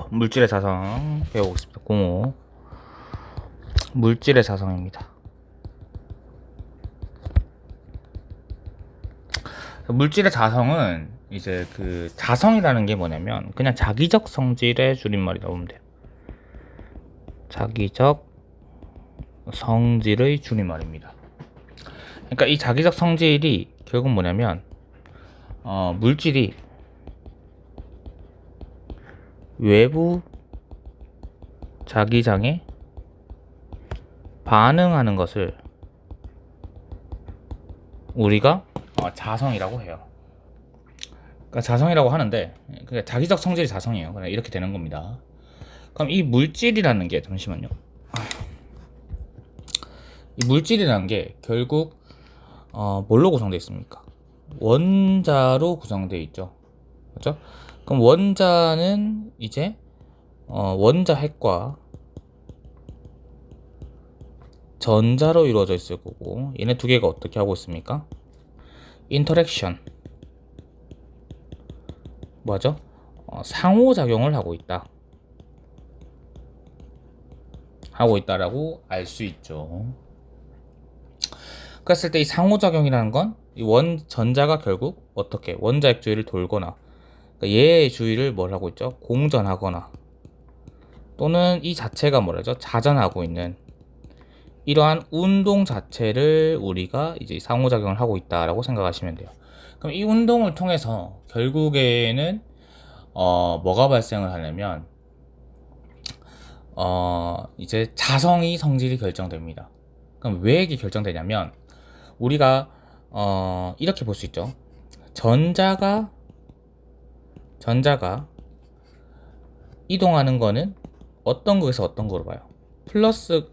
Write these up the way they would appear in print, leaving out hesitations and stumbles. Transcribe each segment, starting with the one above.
물질의 자성 배워보겠습니다. 05 물질의 자성입니다. 물질의 자성은 이제 그 자성이라는 게 뭐냐면 그냥 자기적 성질의 줄임말이라고 보면 돼요. 자기적 성질의 줄임말입니다. 그러니까 이 자기적 성질이 결국 뭐냐면 물질이 외부 자기장에 반응하는 것을 우리가 자성이라고 해요. 그러니까 자성이라고 하는데 그러니까 자기적 성질이 자성이에요. 그냥 이렇게 되는 겁니다. 그럼 이 물질이라는 게 잠시만요. 이 물질이라는 게 결국 뭘로 구성되어 있습니까? 원자로 구성되어 있죠. 그렇죠? 그럼 원자는 이제 원자 핵과 전자로 이루어져 있을 거고, 얘네 두 개가 어떻게 하고 있습니까? 인터랙션, 뭐죠? 상호작용을 하고 있다라고 알 수 있죠. 그랬을 때 이 상호작용이라는 건 이 전자가 결국 어떻게 원자핵 주위를 돌거나, 그러니까 얘의 주위를 뭘 하고 있죠? 공전하거나, 또는 이 자체가 뭐라죠? 자전하고 있는 이러한 운동 자체를 우리가 이제 상호작용을 하고 있다라고 생각하시면 돼요. 그럼 이 운동을 통해서 결국에는 뭐가 발생을 하냐면 이제 자성이 성질이 결정됩니다. 그럼 왜 이게 결정되냐면 우리가 이렇게 볼 수 있죠. 전자가 이동하는 거는 어떤 극에서 어떤 거로 봐요? 플러스가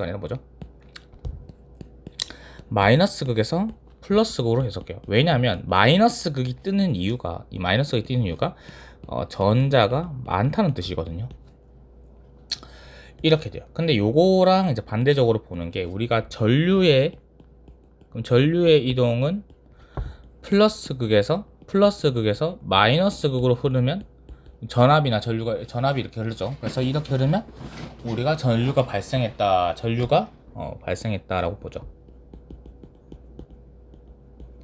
아니라 뭐죠? 마이너스 극에서 플러스 극으로 해석해요. 왜냐하면 마이너스 극이 뜨는 이유가 전자가 많다는 뜻이거든요. 이렇게 돼요. 근데 요거랑 이제 반대적으로 보는 게 우리가 전류의 이동은 플러스 극에서 마이너스 극으로 흐르면 전압이 이렇게 흐르죠. 그래서 이렇게 흐르면 우리가 전류가 발생했다라고 보죠.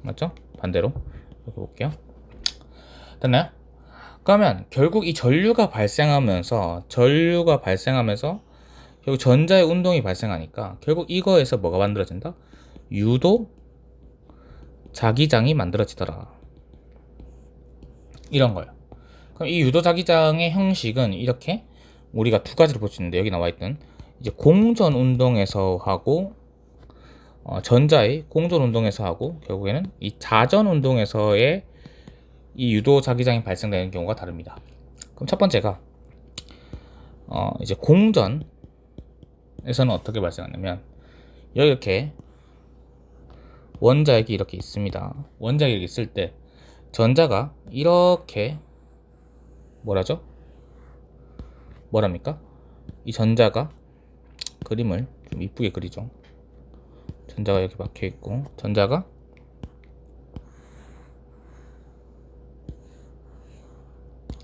맞죠? 반대로 이렇게 볼게요. 됐나요? 그러면 결국 이 전류가 발생하면서 결국 전자의 운동이 발생하니까 결국 이거에서 뭐가 만들어진다? 유도 자기장이 만들어지더라. 이런 거예요. 그럼 이 유도 자기장의 형식은 이렇게 우리가 두 가지로 볼 수 있는데, 여기 나와 있던 이제 공전 운동에서 하고 전자의 공전 운동에서 하고 결국에는 이 자전 운동에서의 이 유도 자기장이 발생되는 경우가 다릅니다. 그럼 첫 번째가 이제 공전에서는 어떻게 발생하냐면 여기 이렇게 원자핵이 이렇게 있습니다. 원자핵이 이렇게 있을 때 전자가 이렇게 뭐랍니까? 이 전자가 그림을 좀 이쁘게 그리죠. 전자가 이렇게 박혀 있고 전자가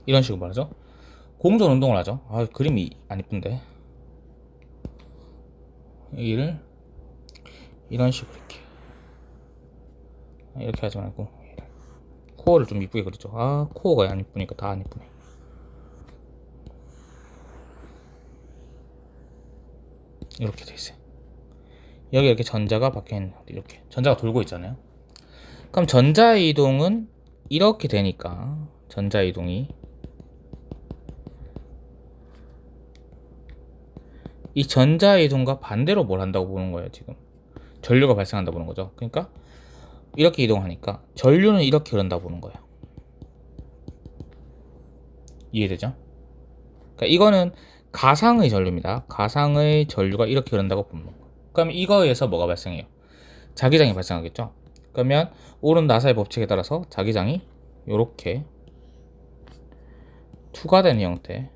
이런 식으로 말하죠. 공전 운동을 하죠. 그림이 안 이쁜데. 여기를 이런 식으로 이렇게 하지 말고 코어를 좀 이쁘게 그리죠. 코어가 안 이쁘니까 다 안 이쁘네. 이렇게 돼 있어요. 여기 이렇게 전자가 박혀 있는, 이렇게 전자가 돌고 있잖아요. 그럼 전자 이동은 이렇게 되니까 전자 이동이 이 전자 이동과 반대로 뭘 한다고 보는 거예요. 지금 전류가 발생한다고 보는 거죠. 그러니까 이렇게 이동하니까 전류는 이렇게 흐른다고 보는 거예요. 이해되죠? 그러니까 이거는 가상의 전류입니다. 가상의 전류가 이렇게 흐른다고 보는 거예요. 그럼 이거에서 뭐가 발생해요? 자기장이 발생하겠죠. 그러면 오른 나사의 법칙에 따라서 자기장이 이렇게 투과되는 형태,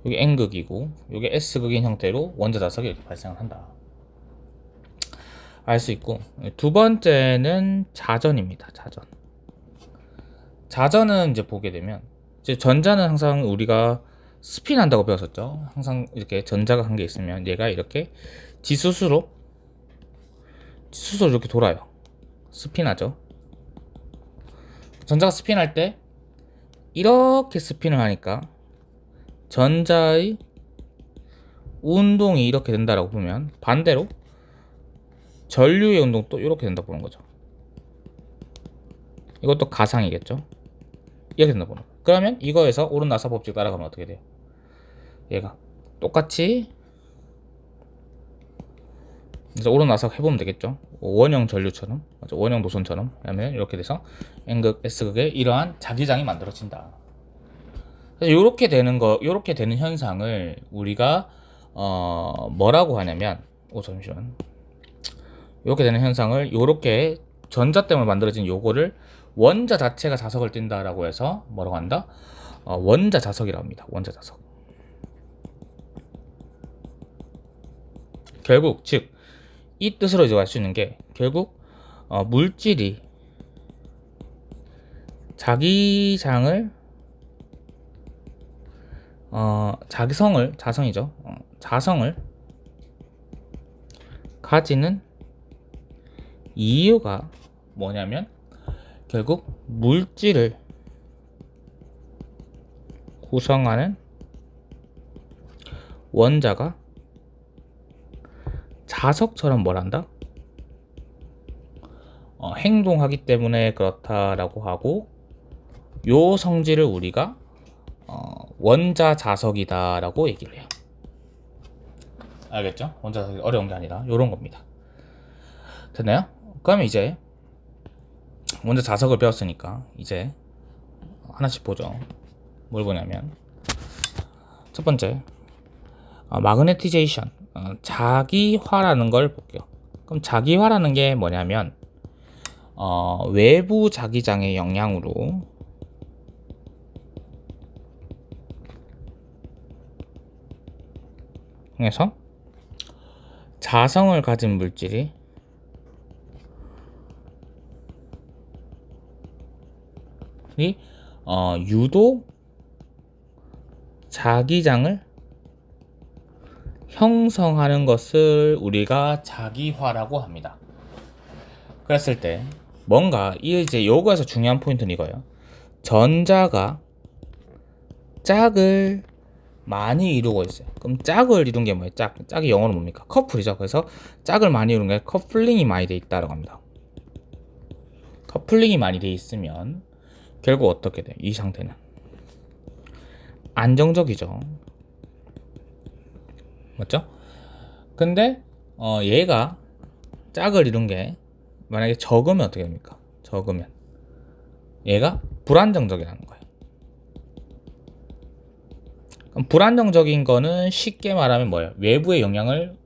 여기 N극이고 여기 S극인 형태로 원자 자석이 이렇게 발생을 한다 알 수 있고, 두 번째는 자전입니다. 자전은 이제 보게 되면 이제 전자는 항상 우리가 스핀한다고 배웠었죠. 항상 이렇게 전자가 한 개 있으면 얘가 이렇게 지수수로 이렇게 돌아요. 스핀하죠. 전자가 스핀할 때 이렇게 스핀을 하니까 전자의 운동이 이렇게 된다라고 보면, 반대로 전류의 운동도 이렇게 된다고 보는 거죠. 이것도 가상이겠죠. 이렇게 된다고 보는 거예요. 그러면 이거에서 오른나사 법칙 따라가면 어떻게 돼요? 얘가 똑같이, 그래서 오른나사 해보면 되겠죠. 원형 전류처럼, 원형 노선처럼 하면 이렇게 돼서 N극, S극에 이러한 자기장이 만들어진다. 이렇게 되는 거, 이렇게 되는 현상을 우리가 뭐라고 하냐면, 잠시만. 이렇게 되는 현상을, 이렇게 전자 때문에 만들어진 요거를 원자 자체가 자석을 띈다라고 해서 뭐라고 한다? 원자 자석이라고 합니다. 원자 자석. 결국 즉 이 뜻으로 이제 알 수 있는 게, 결국 물질이 자기장을 자성을 가지는 이유가 뭐냐면, 결국 물질을 구성하는 원자가 자석처럼 뭘한다? 행동하기 때문에 그렇다라고 하고, 요 성질을 우리가 원자 자석이다라고 얘기를 해요. 알겠죠? 원자 자석이 어려운 게 아니라 요런 겁니다. 됐나요? 그러면 이제 원자 자석을 배웠으니까 이제 하나씩 보죠. 뭘 보냐면, 첫 번째 마그네티제이션, 자기화라는 걸 볼게요. 그럼 자기화라는 게 뭐냐면, 외부 자기장의 영향으로 해서 자성을 가진 물질이 유도 자기장을 형성하는 것을 우리가 자기화라고 합니다. 그랬을 때 뭔가 이제 요거에서 중요한 포인트는 이거예요. 전자가 짝을 많이 이루고 있어요. 그럼 짝을 이룬 게 뭐예요? 짝이 영어로 뭡니까? 커플이죠. 그래서 짝을 많이 이룬 게 커플링이 많이 돼 있다라고 합니다. 커플링이 많이 돼 있으면 결국 어떻게 돼요? 이 상태는 안정적이죠. 맞죠? 근데 얘가 짝을 이룬 게 만약에 적으면 어떻게 됩니까? 적으면 얘가 불안정적이라는 거예요. 그럼 불안정적인 거는 쉽게 말하면 뭐예요? 외부의 영향을,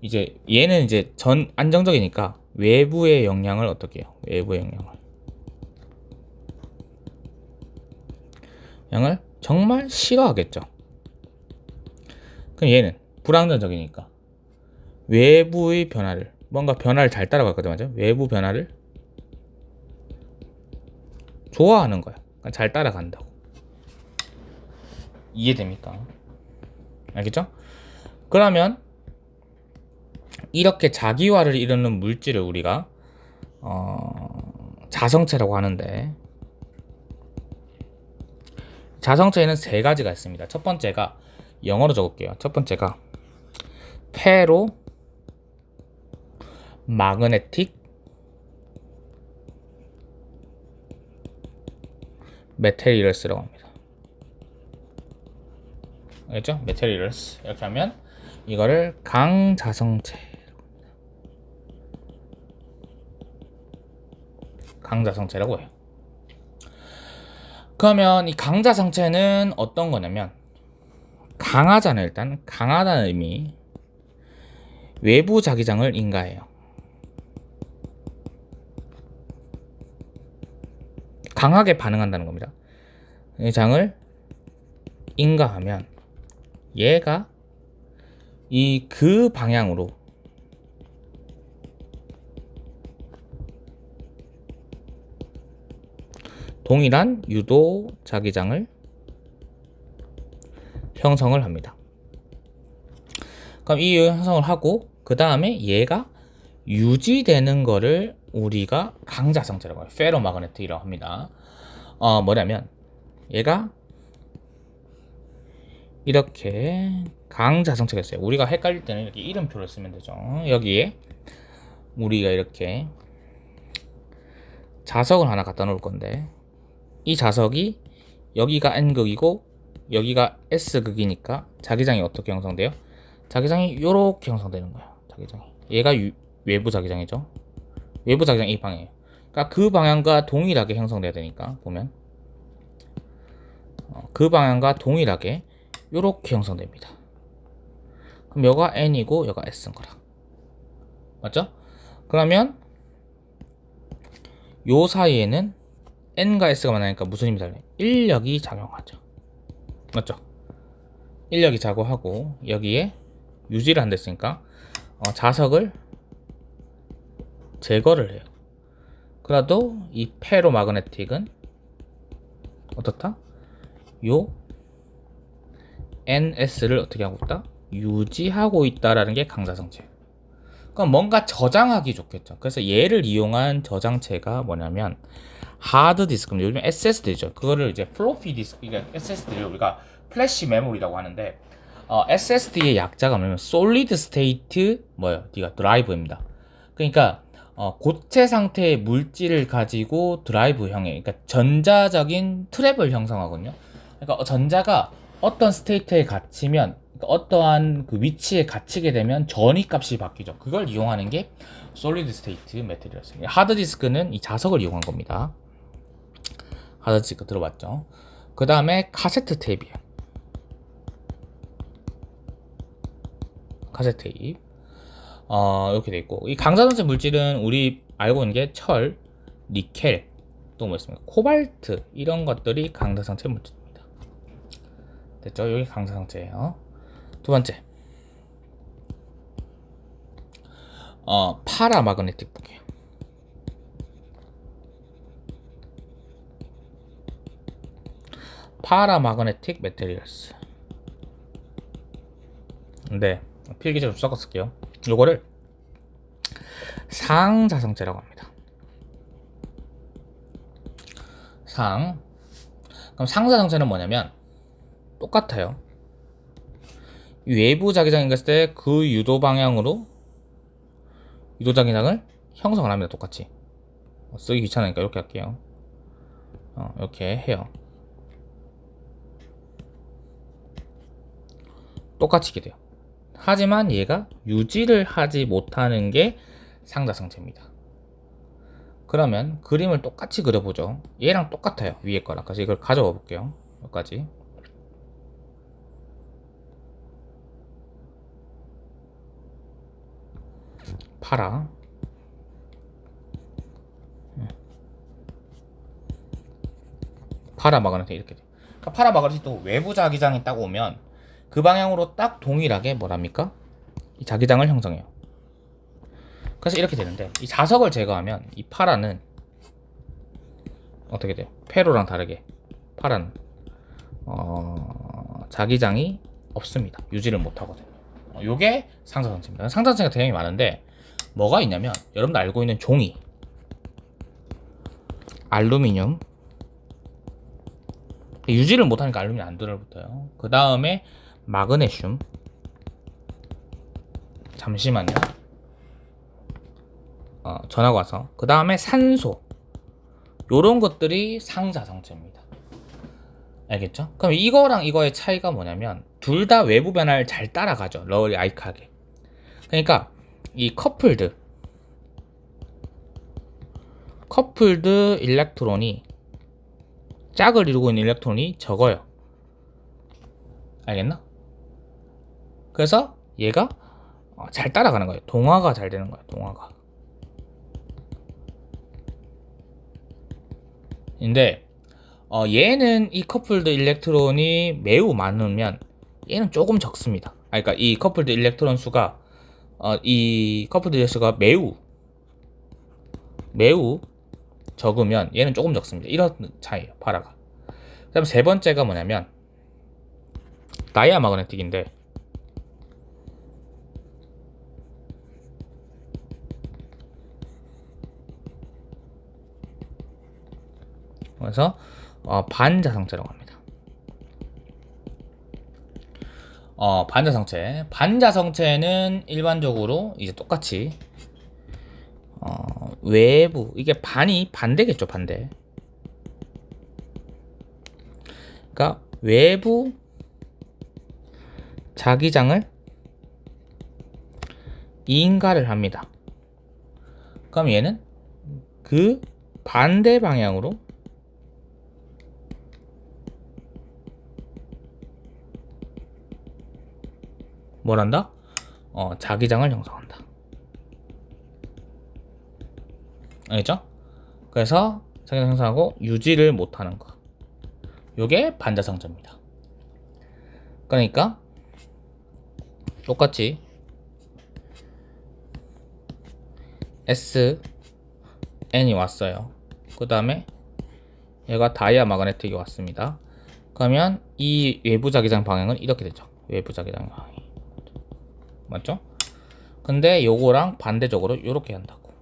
이제 얘는 이제 안정적이니까 외부의 영향을 어떻게 해요? 외부의 영향을 정말 싫어하겠죠. 그럼 얘는 불안정적이니까 외부의 변화를, 뭔가 변화를 잘 따라가거든, 맞죠? 외부 변화를 좋아하는 거야. 그러니까 잘 따라간다고. 이해됩니까? 알겠죠? 그러면 이렇게 자기화를 이루는 물질을 우리가 자성체라고 하는데, 자성체에는 세 가지가 있습니다. 첫 번째가, 영어로 적을게요. 첫 번째가 페로 마그네틱 메테리얼스라고 합니다. 알겠죠? 메테리얼스. 이렇게 하면 이거를 강자성체라고 해요. 그러면 이 강자성체는 어떤 거냐면, 강하잖아요. 일단 강하다는 의미, 외부 자기장을 인가해요. 강하게 반응한다는 겁니다. 이 장을 인가하면 얘가 그 방향으로 동일한 유도 자기장을 형성을 합니다. 그럼 이 형성을 하고 그 다음에 얘가 유지되는 거를 우리가 강자성체라고 해요. 페로마그네틱이라고 합니다. 뭐냐면 얘가 이렇게 강자성체가 있어요. 우리가 헷갈릴 때는 이렇게 이름표를 쓰면 되죠. 여기에 우리가 이렇게 자석을 하나 갖다 놓을 건데 이 자석이 여기가 N극이고 여기가 S극이니까 자기장이 어떻게 형성돼요? 자기장이 이렇게 형성되는 거예요. 자기장이 얘가 외부 자기장이죠. 외부 자기장 이 방향이에요. 그러니까 그 방향과 동일하게 형성돼야 되니까 보면 그 방향과 동일하게 이렇게 형성됩니다. 그럼 여가 N이고 여가 S인 거라. 맞죠? 그러면 요 사이에는 N과 S가 만나니까 무슨 힘이 달라요? 인력이 작용하죠. 맞죠? 인력이 작용하고 여기에 유지를 한다 했으니까 자석을 제거를 해요. 그래도 이 페로마그네틱은 어떻다? 요 NS를 어떻게 하고 있다? 유지하고 있다라는 게 강자성체예요. 그럼 뭔가 저장하기 좋겠죠. 그래서 얘를 이용한 저장체가 뭐냐면 하드디스크, 요즘 SSD죠. 그거를 이제 플로피 디스크, 이게 SSD를 우리가 플래시 메모리라고 하는데 SSD의 약자가 뭐냐면 솔리드 스테이트 네가 드라이브입니다. 그러니까 고체 상태의 물질을 가지고 드라이브형의, 그러니까 전자적인 트랩을 형성하거든요. 그러니까 전자가 어떤 스테이트에 갇히면, 그러니까 어떠한 그 위치에 갇히게 되면 전위 값이 바뀌죠. 그걸 이용하는 게 솔리드 스테이트 매트리얼이었어요. 하드디스크는 이 자석을 이용한 겁니다. 하드디스크 들어봤죠? 그 다음에 카세트 테이프예요. 카세트 테이프. 이렇게 돼 있고, 이 강자성체 물질은 우리 알고 있는 게 철, 니켈, 또 뭐 있습니까? 코발트, 이런 것들이 강자성체 물질입니다. 됐죠? 여기 강자성체예요. 두 번째, 파라마그네틱 볼게요. 파라마그네틱 매테리얼스. 네, 필기체 좀 섞어 쓸게요. 요거를 상자성체라고 합니다. 그럼 상자성체는 뭐냐면 똑같아요. 외부 자기장이 있을 때 그 유도 방향으로 유도 자기장을 형성을 합니다. 똑같이. 쓰기 귀찮으니까 이렇게 할게요. 이렇게 해요. 똑같이 이렇게 돼요. 하지만 얘가 유지를 하지 못하는 게 상자성체입니다. 그러면 그림을 똑같이 그려보죠. 얘랑 똑같아요. 위에 거랑. 그래서 이걸 가져와 볼게요. 여기까지. 파라마그네틱 이렇게 돼요. 그러니까 파라마그네틱도 외부 자기장이 딱 오면 그 방향으로 딱 동일하게 뭐랍니까? 이 자기장을 형성해요. 그래서 이렇게 되는데 이 자석을 제거하면 이 파라는 어떻게 돼요? 페로랑 다르게 파라는 자기장이 없습니다. 유지를 못하거든요. 요게 상자성체입니다. 상자성체가 되게 많은데 뭐가 있냐면 여러분들 알고 있는 종이, 알루미늄, 유지를 못하니까 알루미늄 안 들어붙어요. 그 다음에 마그네슘, 잠시만요. 전화가 와서. 그 다음에 산소, 요런 것들이 상자성체입니다. 알겠죠? 그럼 이거랑 이거의 차이가 뭐냐면 둘 다 외부 변화를 잘 따라가죠. 러리 아이크하게. 그러니까 이 커플드 일렉트론이 짝을 이루고 있는 일렉트론이 적어요. 알겠나? 그래서 얘가 잘 따라가는 거예요. 동화가 잘 되는 거예요. 동화가. 근데 얘는 이 커플드 일렉트론이 매우 많으면 얘는 조금 적습니다. 그러니까 이 커플드 일렉트론 수가 이 커플드 일렉트론가 매우 적으면 얘는 조금 적습니다. 이런 차이예요. 파라가. 그다음 세 번째가 뭐냐면 다이아 마그네틱인데, 그래서 반자성체라고 합니다. 반자성체는 일반적으로 이제 똑같이 외부, 이게 반이 반대겠죠, 반대. 그러니까 외부 자기장을 인가를 합니다. 그럼 얘는 그 반대 방향으로 뭘한다? 자기장을 형성한다. 알겠죠? 그래서 자기장 형성하고 유지를 못하는 거, 요게 반자성체입니다. 그러니까 똑같이 SN이 왔어요. 그 다음에 얘가 다이아 마그네틱이 왔습니다. 그러면 이 외부 자기장 방향은 이렇게 되죠. 외부 자기장 방향이 맞죠? 근데 요거랑 반대적으로 이렇게 한다고.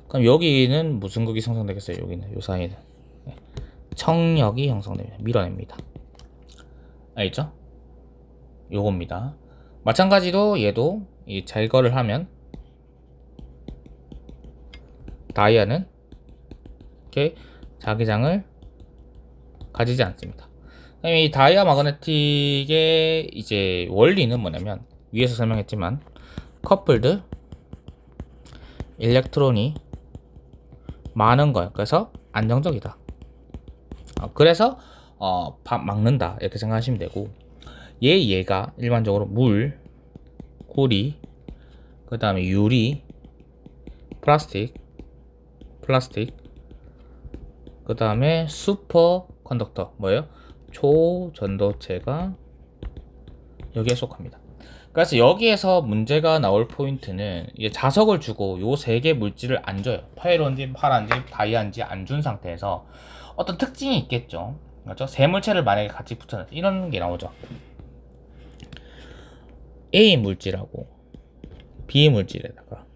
그럼 여기는 무슨 극이 형성되겠어요? 여기는 요 사이는 청력이 형성됩니다. 밀어냅니다. 알겠죠? 요겁니다. 마찬가지로 얘도 이 제거를 하면 다이아는 이렇게 자기장을 가지지 않습니다. 이 다이아 마그네틱의 이제 원리는 뭐냐면 위에서 설명했지만 커플드 일렉트론이 많은 거예요. 그래서 안정적이다. 그래서 막는다 이렇게 생각하시면 되고, 얘가 일반적으로 물, 구리, 그 다음에 유리, 플라스틱, 그 다음에 슈퍼 컨덕터, 뭐예요? 초전도체가 여기에 속합니다. 그래서 여기에서 문제가 나올 포인트는 이제 자석을 주고 요 세 개 물질을 안 줘요. 파이론지, 파란지, 다이아인지 안 준 상태에서 어떤 특징이 있겠죠. 그렇죠? 세 물체를 만약에 같이 붙여놨, 이런 게 나오죠. A 물질하고 B 물질에다가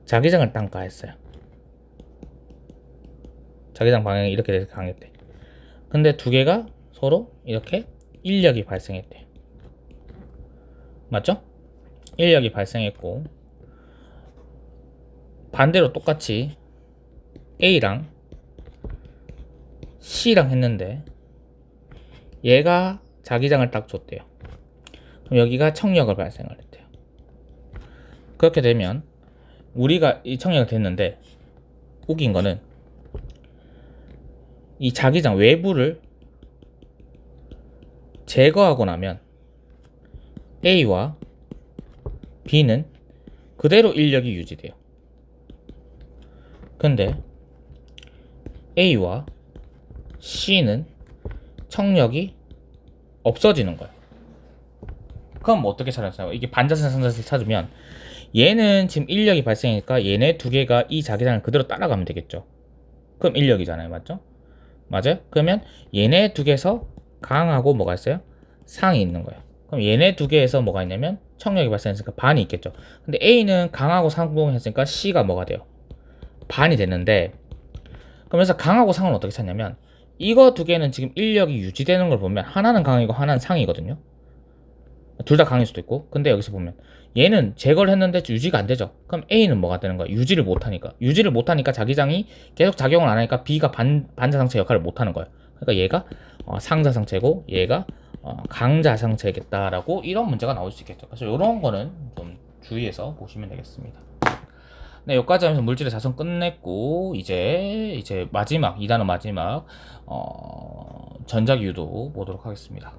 자기장을 tan가했어요. 자기장 방향이 이렇게 돼서 강했대. 근데 두 개가 서로 이렇게 인력이 발생했대. 맞죠? 인력이 발생했고, 반대로 똑같이 A랑 C랑 했는데 얘가 자기장을 딱 줬대요. 그럼 여기가 청력을 발생을 했대요. 그렇게 되면 우리가 이 청력이 됐는데 웃긴 거는 이 자기장 외부를 제거하고 나면 A와 B는 그대로 인력이 유지돼요. 근데 A와 C는 청력이 없어지는 거예요. 그럼 뭐 어떻게 찾았어요? 이게 반자성체를 찾으면 얘는 지금 인력이 발생하니까 얘네 두 개가 이 자기장을 그대로 따라가면 되겠죠. 그럼 인력이잖아요. 맞죠? 맞아요? 그러면 얘네 두 개에서 강하고 뭐가 있어요? 상이 있는 거예요. 그럼 얘네 두 개에서 뭐가 있냐면 청력이 발생했으니까 반이 있겠죠. 근데 A는 강하고 상봉했으니까 C가 뭐가 돼요? 반이 됐는데, 그러면서 강하고 상은 어떻게 찾냐면 이거 두 개는 지금 인력이 유지되는 걸 보면 하나는 강이고 하나는 상이거든요. 둘 다 강일 수도 있고. 근데 여기서 보면 얘는 제거를 했는데 유지가 안 되죠. 그럼 A는 뭐가 되는 거야? 유지를 못하니까 자기장이 계속 작용을 안 하니까 B가 반자상체 역할을 못하는 거예요. 그러니까 얘가 상자상체고 얘가 강자상체겠다라고 이런 문제가 나올 수 있겠죠. 그래서 이런 거는 좀 주의해서 보시면 되겠습니다. 네, 여기까지 하면서 물질의 자성 끝냈고, 이제 마지막 2단원 마지막 전자기유도 보도록 하겠습니다.